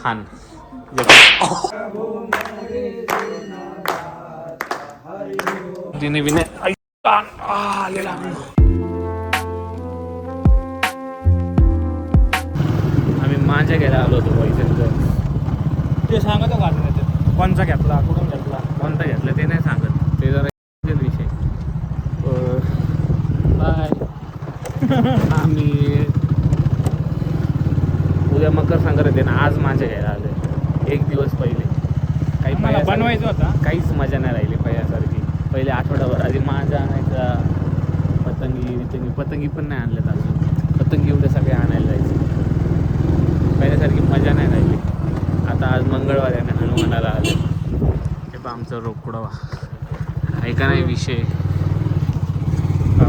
खान. तिने विनय आलेला. आम्ही माझ्या घ्यायला आलो होतो पैशांचं. ते सांगत का कोणचा घेतला कुठून घेतला कोणता घेतला ते नाही सांगत. ते जरा विषय. बाय. आम्ही उद्या मकर संक्रांती ना, आज माझ्या घ्यायला आलोय. एक दिवस पहिले काही बनवायचं होता. काहीच मजा नाही राहिली पहिल्यासारखी. पहिले आठवडाभर आधी माझा आणायचा. पतंगी पण नाही आणल्यात अजून. पतंगी एवढे सगळे आणायला जायचं. पहिल्यासारखी मजा नाही राहिली. आता आज मंगळवार आहे ना, हनुमानाला आले. हे पण आमचं रोकडवा ऐका नाही विषय.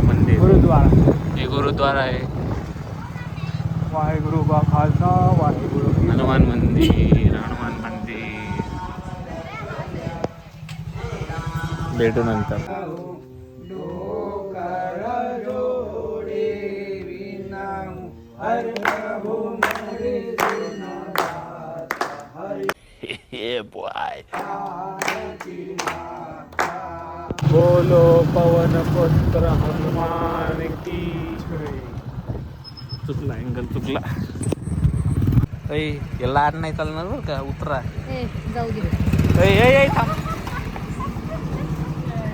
मंदिर गुरुद्वारा. हे गुरुद्वारा आहे. वाहेगुरु का खालसा वाहेगुरु. हनुमान मंदिर. भेटू नंतर. बोलो पवन पुत्र हनुमान की. चुकला अँगल चुकला. हे लाड नाही चालणार बरं का. उतरा. जाऊ दे. थांब.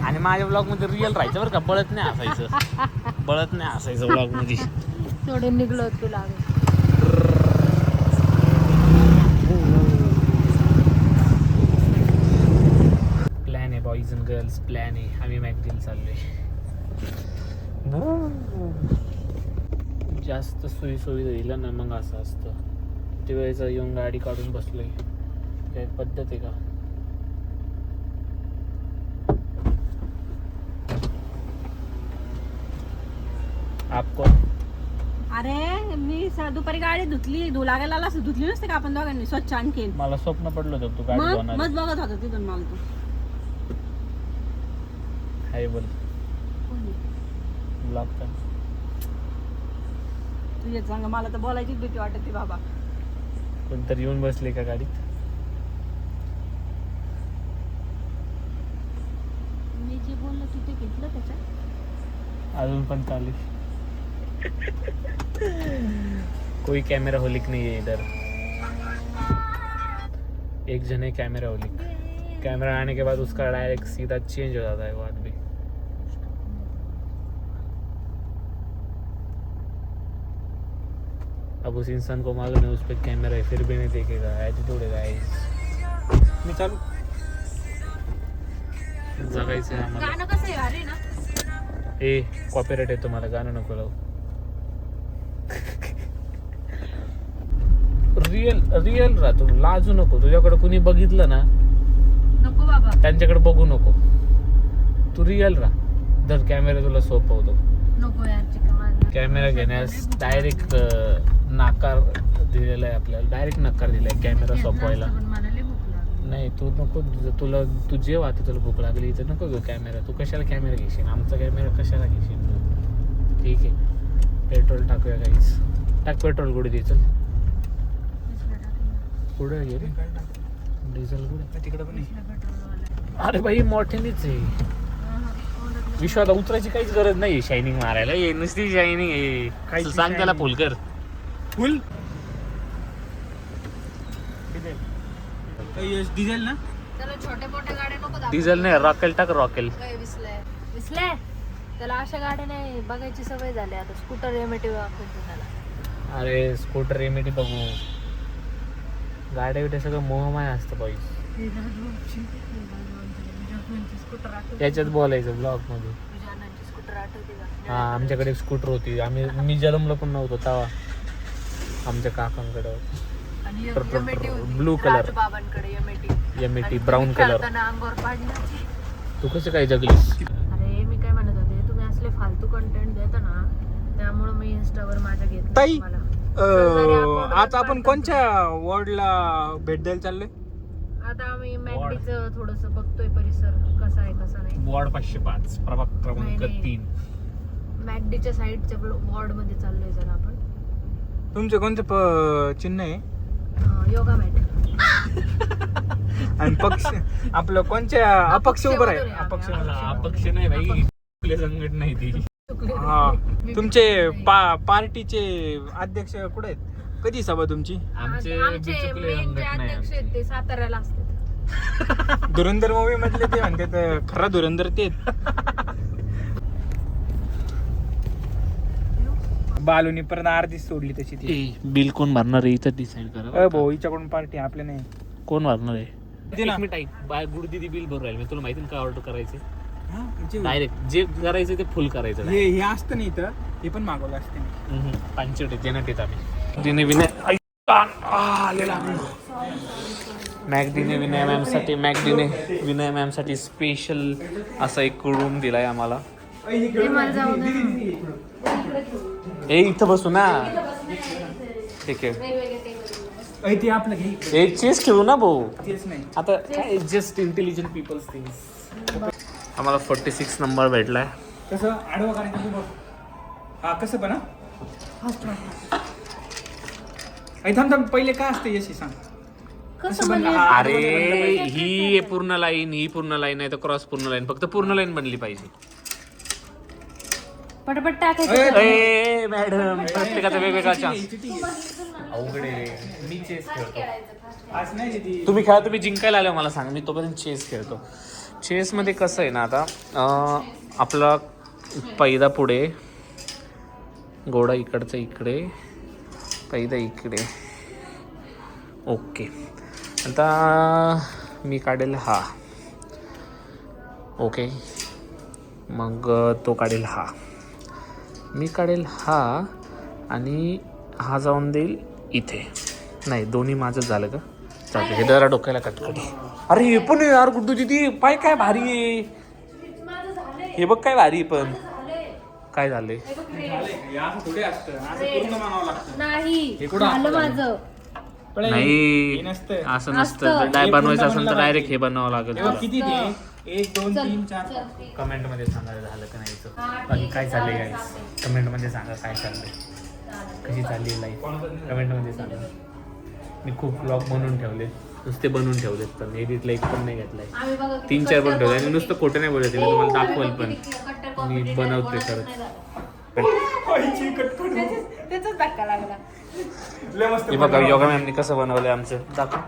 आणि माझ्या ब्लॉग मध्ये रिअल राहायचं बरं का. बळत नाही असायचं. ब्लॉग मध्ये. सोडून निघलो तुला. प्लॅन आहे बॉईज अँड गर्ल्स. प्लॅन आहे. आम्ही मॅगझिन चाललोय. जास्त सोयीसुविधा दिलं ना मग असं असतं. ते वेळेचं येऊन गाडी काढून बसलोय. काय पद्धत आहे का. आपको अरे मी दुपारी गाडी धुतली. लागायला आला असं धुतली नसते का आपण दोघांनी स्वच्छ आणखी. मला स्वप्न पडलं होतं तू गाडी धुणार. मग बघत होता तिथून मला तू. हाय बोल. ब्लॉग कर. तुझ्या सांग. मला तर बोलायची भीती वाटते बाबा. कोणतरी येऊन बसले का गाडीत. मी जे बोललो तू ते घेतलं त्याच्यात. अजून पण चालू. कोई कैमरा होलिक नहीं है इधर. एक जन है कैमरा होलिक. कैमरा आने के बाद उसका डायरेक्ट सीधा चेंज हो जाता है वो आदमी. अब उस इंसान को मालूम है उस पर कैमरा है फिर भी नहीं देखेगा. एटीट्यूड है गाइस. मी चालू. जगायचं आहे आम्हाला. गाणं कसं आहे अरे ना. कॉपीराइट आहे तुम्हाला. गाणं नको लावू. रिअल राहतो. लाजू नको. तुझ्याकडे कुणी बघितलं ना नको बाबा. त्यांच्याकडे बघू नको. तू रिअल राहा. जर कॅमेरा तुला सोपं होतो. नको यार. कॅमेरा घेण्यास डायरेक्ट नाकार दिलेला आहे आपल्याला. डायरेक्ट नकार दिलाय कॅमेरा सोपवायला. नाही तू नको. तुला तू जेव्हा आता तुला भूक लागली तर नको घेऊ कॅमेरा. तू कशाला कॅमेरा घेशील. आमचा कॅमेरा कशाला घेशील तू. ठीक आहे. पेट्रोल टाकूया काहीच. टाक पेट्रोल कुठे दे. चल पुढे घे रे. डिझेल कुठे. तिकडे पण. अरे भाई मोठ्यानेच आहे. विश्वात उतरायची काहीच गरज नाही. शायनिंग मारायला ये नुसती शायनिंग आहे. काय सांग त्याला फुल कर. फुल डिझेल ना. त्याला छोटे मोठे गाड्या नको दाखवू. डिझेल नाही रॉकेल टाक. रॉकेल विसले. त्याला अशा गाड्या नाही बघायची सवय झाली आता. स्कूटर एमएटी वापरतो त्याला. अरे स्कूटर एमएटी बघू. गाड्या बिड्या सगळं मोहमाय असतं पाहिजे. त्याच्यात बोलायचं ब्लॉग मध्ये. स्कूटर आठवते का. हा आमच्याकडे स्कूटर होती. मी जन्मलो पण नव्हतो तेव्हा. आमच्या काकांकडे blue colour. MAT brown colour. तू कसं काय जगलीस. अरे मी काय म्हणत होते. तुम्ही असले फालतू कंटेंट देता ना त्यामुळे मी इंस्टावर माझ्या घेत. ताई आता आपण कोणत्या वॉर्डला भेट द्यायला चाललोय. आता आम्ही मॅगडीचं थोडस बघतोय परिसर कसा आहे कसा नाही. वॉर्ड 505 प्रभाग क्रमांक 3. मॅगडीच्या साईडच्या वॉर्ड मध्ये चाललोय जरा आपण. तुमचे कोणते चिन्ह आहे. योगा मॅट. आणि पक्ष आपलं कोणच्या अपक्ष उभं आहे अपक्ष अपक्ष नाही भाई, आपल्या संघटना नाही ती. हा तुमचे पार्टीचे अध्यक्ष कुठे आहेत? कधी सभा तुमची? आमचे आमचे बिचुकले main जे संघटना आहे अध्यक्ष आमची. आहेत ते साताऱ्याला असतात. धुरंधर मूवी मधले ते म्हणतात खरा धुरंधर तेच. बालूनी परत अर्धी सोडली तशी ती. बिल कोण भरणार आहे इथं डिसाईड करा. भाऊ हिच्याकडून पार्टी आपल्या नाही. कोण भरणार आहे? दे ना. एक मिनिट ऐक, बाय गुड दिदी बिल भरून राहील मी. तुला माहिती ना काय ऑर्डर करायचे? हा, जे- डायरेक्ट जे करायचं ते फुल करायचं. हे असतं नाही इथं, हे पण मागवलं असतं. पांचट देण्यात येत आम्ही. दिने विनय मॅकडीने विनय मॅम साठी, मॅकडीने विनय मॅम साठी स्पेशल असा एक रूम दिलाय आम्हाला. ते मला जाऊ दे. हे इथं बसू ना. ठीक आहे. वेगवेगळे टेबल. ते आपलं घे. हे चेस खेळू ना भाऊ. तेच नाही. आता काय जस्ट इंटेलिजंट पीपल्स थिंग्स. आम्हाला 46 नंबर भेटलाय. कसं आडवं करायचं तू बघ. हा कसं पण थांब पहिले काय असतं यशी सांग. कसं म्हणजे? अरे ही पूर्ण लाईन, ही पूर्ण लाईन आहे तर क्रॉस पूर्ण लाईन, फक्त पूर्ण लाईन बनली पाहिजे. पटपट टाकायचं. ए मॅडम, प्रत्येकाचा वेगवेगळा चान्स. अवघड आहे. मी चेस खेळतो. आज नाही ती. तुम्ही खेळा, तुम्ही जिंकायला आले मला सांगा, मी तोपर्यंत चेस खेळतो. चेसमध्ये कसं आहे ना, आता आपला पैदा पुढे, घोडा इकडचा इकडे, पैदा इकडे. ओके, आता मी काढेल हा. ओके, मग तो काढेल हा, मी काढेल हा, आणि हा जाऊन देईल इथे. नाही, दोन्ही माझं झालं का? चालतं. हे जरा डोक्याला कटकटी. अरे हे पण आहे यार गुड्डू दिदी, पाय काय भारी आहे. हे बघ काय भारी आहे. पण काय झाले? थोडे असतं असं पूर्ण मानावं लागतं. नाही कुठं झालं आपलं? माझं. पण नाही, हे नसतं. असं नसतं. जर बनवायचं असेल तर डायरेक्ट हे बनवावं लागेल. तेव्हा किती ते 1 2 3 4 कमेंट मध्ये सांगा झालं का नाही. बाकी काय चाललंय गाईस, कमेंट मध्ये सांगा काय चाललंय, कशी चालली लाईफ, कमेंट मध्ये सांगा. मी खूप ब्लॉग बनवून ठेवले, नुसते बनवून ठेवलेत, पण एडिटला एक पण नाही घेतलाय. आम्ही बघा 3-4 पण ठेवले आणि नुसतं खोटं नाही बोलायचं, मी तुम्हाला दाखवल पण. मी बनवतोय खरंच. त्याचाच धक्का लागला. हे बघा योगा मॅमनी कसं बनवलंय आमचं, दाखव.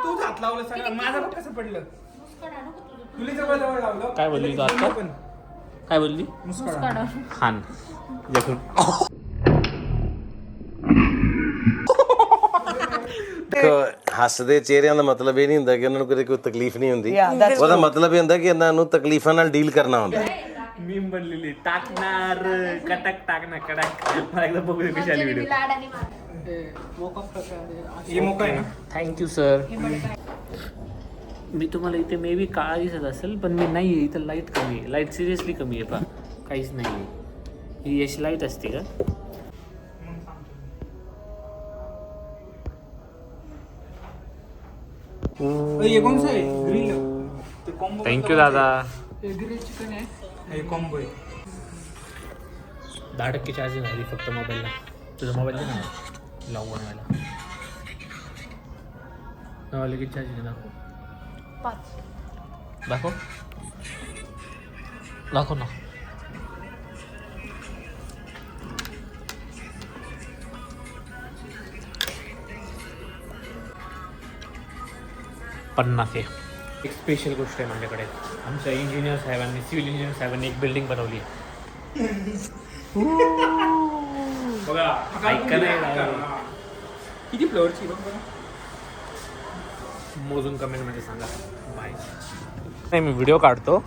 तू हात लावलं सगळं. माझं बघ कसं पडलं. तुला जवळ जवळ लावलं. काय बोलली तू आता? काय बोलली? मुस्कान. खान देखो. ਹੱਸਦੇ ਚਿਹਰਿਆਂ ਦਾ ਮਤਲਬ ਇਹ ਨਹੀਂ ਹੁੰਦਾ ਕਿ ਉਹਨਾਂ ਨੂੰ ਕਦੇ ਕੋਈ ਤਕਲੀਫ ਨਹੀਂ ਹੁੰਦੀ ਉਹਦਾ ਮਤਲਬ ਇਹ ਹੁੰਦਾ ਕਿ ਇਹਨਾਂ ਨੂੰ ਤਕਲੀਫਾਂ ਨਾਲ ਡੀਲ करना ਹੁੰਦਾ मीम बनलेली टाकणार कटक टाकणार कडक. मला एकदा बघू दे कशी आली व्हिडिओ. लाडाने मार. हे मोका आहे ना. Thank you sir. मी तुम्हाला इथे मे बी काळा दिसत असेल, पण मी नाही आहे. इथं लाईट कमी आहे. लाईट सिरियसली कमी आहे. पा काहीच नाही आहे. ही अशी लाईट असते का? हे कोणचं आहे? ग्रिल. ते कॉम्बो. थँक्यू दादा. ग्रिल चिकन आहे. हे कॉम्बो आहे. 10% चार्जिंग आहे फक्त मोबाईलला. तुझा मोबाईल दे ना लावून बनवायला. लावले किती चार्जिंग आहे दाखव. 5. दाखव दाखव ना. पन्नास आहे. एक स्पेशल गोष्ट आहे माझ्याकडे. आमच्या इंजिनियर साहेबांनी, सिव्हिल इंजिनियर साहेबांनी एक बिल्डिंग बनवली. बघा ऐका नाही. किती फ्लोअरची बघ बघा. मोजून कमेंटमध्ये सांगा. बाय. नाही, मी व्हिडिओ काढतो,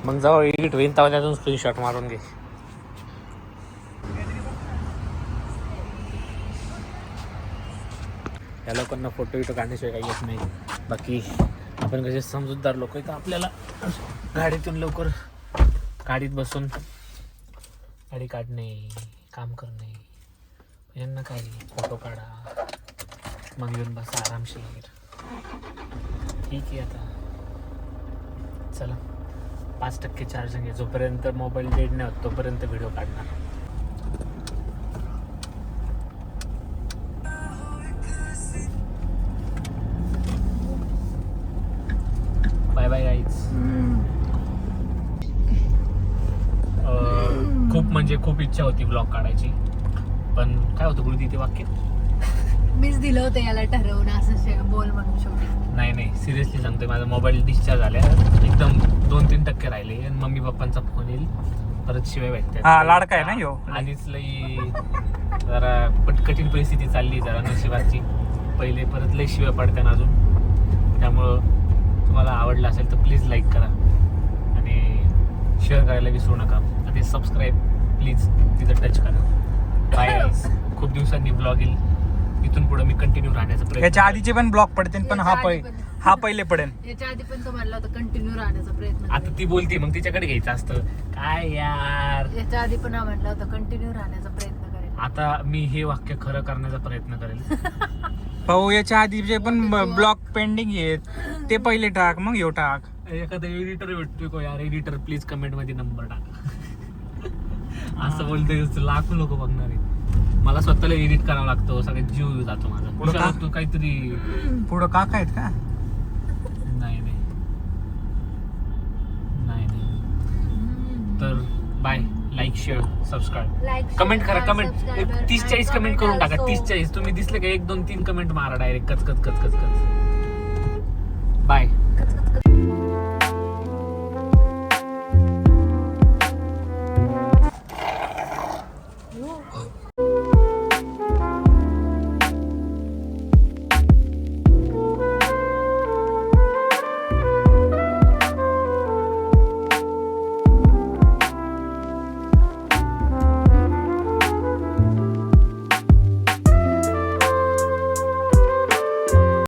मग जेव्हा एडिट होईल तेव्हा त्यातून स्क्रीनशॉट मारून घे. या लोकांना फोटो विटो काढण्याशिवाय काही येत नाही. बाकी आपण कसे समजूतदार लोक आहे, तर आपल्याला गाडीतून लवकर गाडीत बसून गाडी काढणे, काम करणे. यांना काय, फोटो काढा मग येऊन बसा आरामशीर. ठीक आहे, आता चला 5% चार्जिंग आहे. जोपर्यंत मोबाईल डेड नाही होत तोपर्यंत व्हिडिओ काढणार. म्हणजे खूप इच्छा होती ब्लॉग काढायची, पण काय होतं गुरुजी ते वाक्य, मीच दिलं होतं याला ठरवून असं बोल म्हणून शेवटी. नाही सिरियसली सांगतोय, माझा मोबाईल डिस्चार्ज झाल्या एकदम 2-3% राहिले आणि मम्मी पप्पांचा फोन येईल, परत शिवाय भेटतात. हा, लाडका आहे ना ह्यो. आधीच लई जरा कठीण परिस्थिती चालली जरा नशिबाची, पहिले परत लई शिवाय पडत्या ना अजून. त्यामुळं तुम्हाला आवडलं असेल तर प्लीज लाईक करा आणि शेअर करायला विसरू नका. आणि ते सबस्क्राईब प्लीज तिथं टच करा. बाय. खूप दिवसांनी ब्लॉग येईल, इथून पुढे मी कंटिन्यू राहण्याचा प्रयत्न याच्या करेन. आधीचे पण ब्लॉक पडते, पण हा पहिले पडेल. याच्या आधी पण तो म्हणला होता कंटिन्यू राहण्याचा प्रयत्न आता ती बोलते मग तिच्याकडे घ्यायचं असतं काय यार. याच्या आधी पण हा म्हणला होता कंटिन्यू राहण्याचा प्रयत्न करेल. आता मी हे वाक्य खरं करण्याचा प्रयत्न करेल. भाऊ याच्या आधीचे पण ब्लॉक पेंडिंग आहेत, ते पहिले टाक मग ह्यो टाक. एखादा एडिटर भेटतोय को यार, एडिटर प्लीज कमेंट मध्ये नंबर टाका. असं बोलतोय लाखो लोक बघणार आहे. मला स्वतःला एडिट करावं लागतं, सगळ्यात जीव जातो माझा. पुढं का? विचार तू काहीतरी पुढं काका आहेत का? नाही तर bye. Like share subscribe comment करा. कमेंट 30-40 कमेंट करून टाका. 30-40 तुम्ही दिसले का 1-2-3 कमेंट मारा डायरेक्ट. कच बाय.